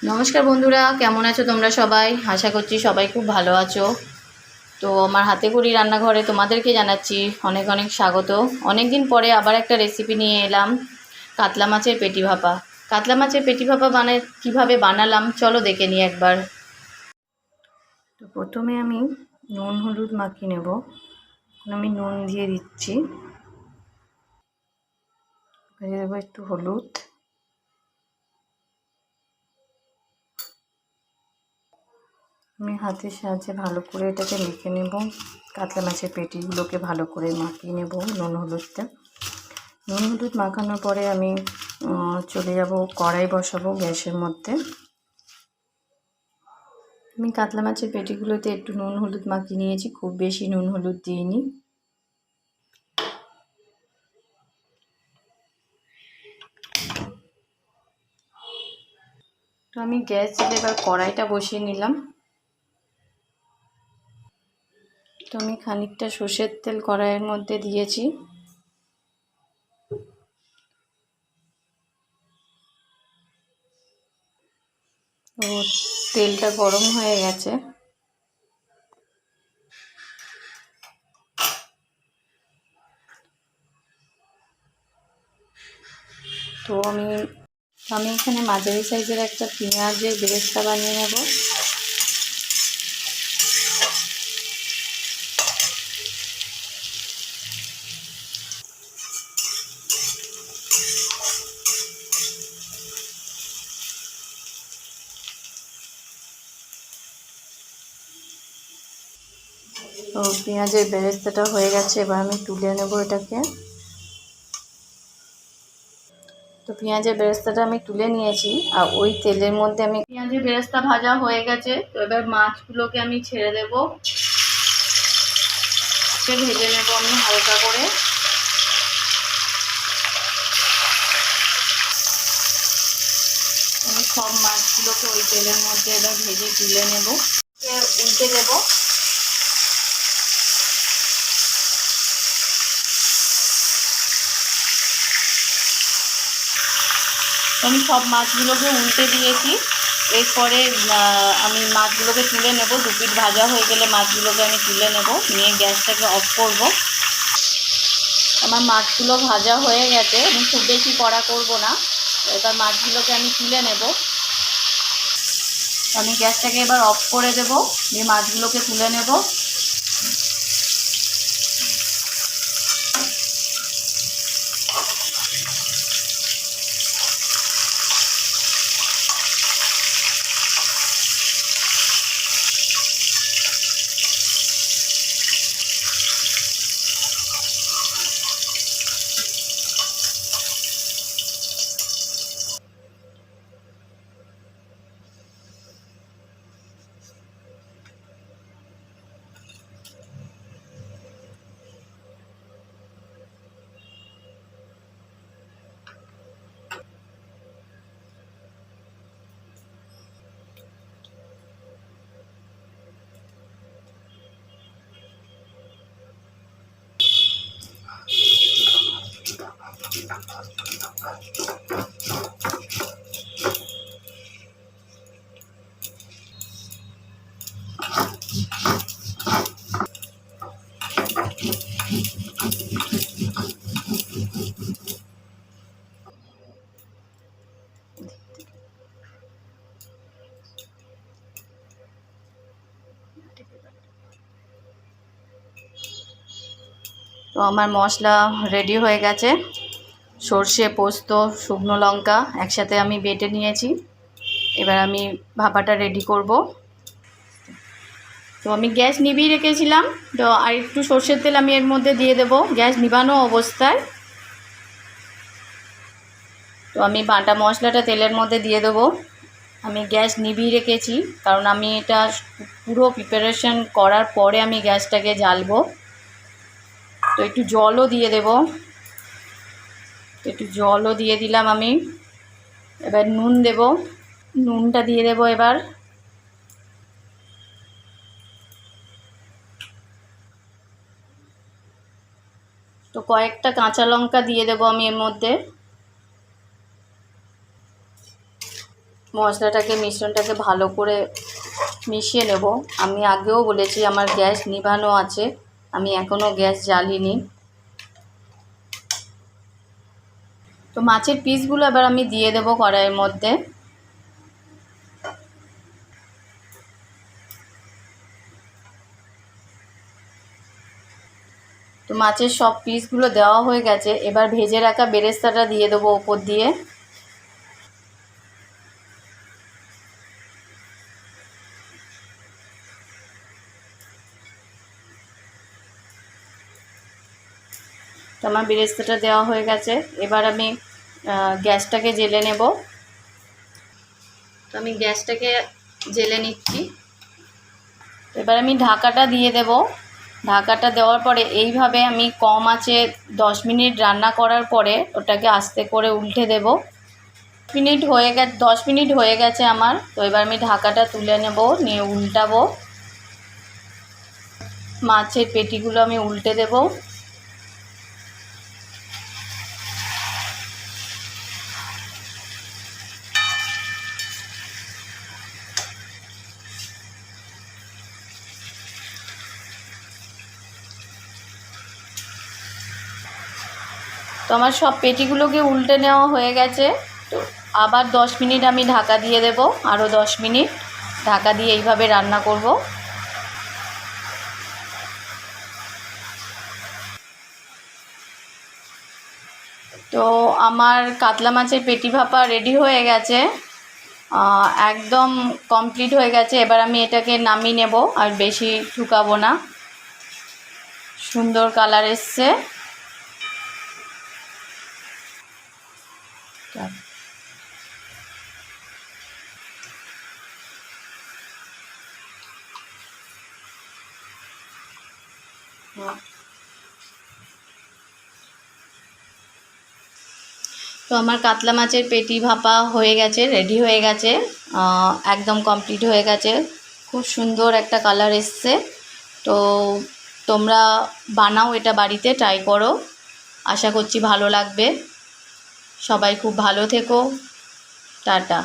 নমস্কার বন্ধুরা, কেমন আছো তোমরা সবাই? আশা করছি সবাই খুব ভালো আছো। তো আমার হাতে খড়ি রান্নাঘরে তোমাদেরকে জানাচ্ছি অনেক অনেক স্বাগত। অনেক দিন পরে আবার একটা রেসিপি নিয়ে এলাম, কাতলা মাছের পেটি ভাপা। কাতলা মাছের পেটি ভাপা কীভাবে বানালাম চলো দেখে নিই একবার। তো প্রথমে আমি নুন হলুদ মাখিয়ে নেব। আমি নুন দিয়ে দিচ্ছি, দিয়ে দেবো একটু হলুদ, আমি হাতের সাহায্যে ভালো করে এটাকে মেখে নেব। কাতলা মাছের পেটিগুলোকে ভালো করে মাখিয়ে নেব নুন হলুদটা। নুন হলুদ মাখানোর পরে আমি চলে যাব কড়াই বসাবো গ্যাসের মধ্যে। আমি কাতলা মাছের পেটিগুলোতে একটু নুন হলুদ মাখিয়ে নিয়েছি, খুব বেশি নুন হলুদ দিইনি। তো আমি গ্যাস জ্বেলে এবার কড়াইটা বসিয়ে নিলাম। তো আমি খানিকটা সর্ষের তেল কড়াইয়ের মধ্যে দিয়েছি। তো তেলটা গরম হয়ে গেছে। তো আমি এখানে মাঝারি সাইজের একটা পেঁয়াজের বেরেস্তা বানিয়ে নেব। তো পেঁয়াজের বেরেস্তাটা হয়ে গেছে, এবার আমি তুলে নেব এটাকে। তো পেঁয়াজের বেরেস্তাটা আমি তুলে নিয়েছি, আর ওই তেলের মধ্যে আমি পেঁয়াজের বেরেস্তা ভাজা হয়ে গেছে। তো এবার মাছগুলোকে আমি ছেড়ে দেব, ভেজে নেব আমি হালকা করে। আমি সব মাছগুলোকে ওই তেলের মধ্যে এবার ভেজে তুলে নেব, উল্টে দেব। আমি সব মাছগুলোকে উল্টে দিয়েছি। এরপরে আমি মাছগুলোকে তুলে নেব। দু পিঠ ভাজা হয়ে গেলে মাছগুলোকে আমি তুলে নেব, নিয়ে গ্যাসটাকে অফ করব। আমার মাছগুলো ভাজা হয়ে গেছে, আমি খুব বেশি কড়া করব না। এবার মাছগুলোকে আমি তুলে নেব। আমি গ্যাসটাকে এবার অফ করে দেব, দিয়ে মাছগুলোকে তুলে নেব। তো আমার মশলা রেডি হয়ে গেছে। সর্ষে, পোস্ত, শুকনো লঙ্কা একসাথে আমি বেটে নিয়েছি। এবার আমি ভাপাটা রেডি করব। তো আমি গ্যাস নিভিয়ে রেখেছিলাম, তো আর একটু সর্ষের তেল আমি এর মধ্যে দিয়ে দেব গ্যাস নিভানো অবস্থায়। তো আমি বাটা মশলাটা তেলের মধ্যে দিয়ে দেবো। আমি গ্যাস নিভিয়ে রেখেছি, কারণ আমি এটা পুরো প্রিপারেশন করার পরে আমি গ্যাসটাকে জ্বালবো। তো একটু জলও দিয়ে দেব, একটু জলও দিয়ে দিলাম আমি। এবার নুন দেব, নুনটা দিয়ে দেব এবার। তো কয়েকটা কাঁচা লঙ্কা দিয়ে দেব আমি এর মধ্যে। মশলাটাকে মিশ্রণটাকে ভালো করে মিশিয়ে নেব। আমি আগেও বলেছি আমার গ্যাস নিভানো আছে, আমি এখনও গ্যাস জ্বালিনি। তো মাছের পিসগুলো এবার আমি দিয়ে দেবো কড়াইয়ের মধ্যে। তো মাছের সব পিসগুলো দেওয়া হয়ে গেছে, এবার ভেজে রাখা বেরেস্তাটা দিয়ে দেবো ওপর দিয়ে। তো আমার বেরেস্তাটা দেওয়া হয়ে গেছে, এবার আমি গ্যাসটাকে জেলে নেব। তো আমি গ্যাসটাকে জেলে নিচ্ছি। এবার আমি ঢাকাটা দিয়ে দেব। ঢাকাটা দেওয়ার পরে এইভাবে আমি কম আঁচে 10 মিনিট রান্না করার পরে ওটাকে আস্তে করে উল্টে দেব। 10 মিনিট হয়ে গেছে আমার। তো এবার আমি ঢাকাটা তুলে নেব, নিয়ে উল্টাবো। মাছের পেটিগুলো আমি উল্টে দেব। তো আমার সব পেটিগুলোকে উল্টে নেওয়া হয়ে গেছে। তো আবার 10 মিনিট আমি ঢাকা দিয়ে দেব, আরও 10 মিনিট ঢাকা দিয়ে এইভাবে রান্না করব। তো আমার কাতলা মাছের পেটি ভাপা রেডি হয়ে গেছে, একদম কমপ্লিট হয়ে গেছে। এবার আমি এটাকে নামিয়ে নেব, আর বেশি শুকাবো না। সুন্দর কালার এসছে। তো আমার কাতলা মাছের পেটি ভাপা হয়ে গেছে, রেডি হয়ে গেছে, একদম কমপ্লিট হয়ে গেছে। খুব সুন্দর একটা কালার এসছে। তো তোমরা বানাও, এটা বাড়িতে ট্রাই করো, আশা করছি ভালো লাগবে। সবাই খুব ভালো থেকো, টাটা।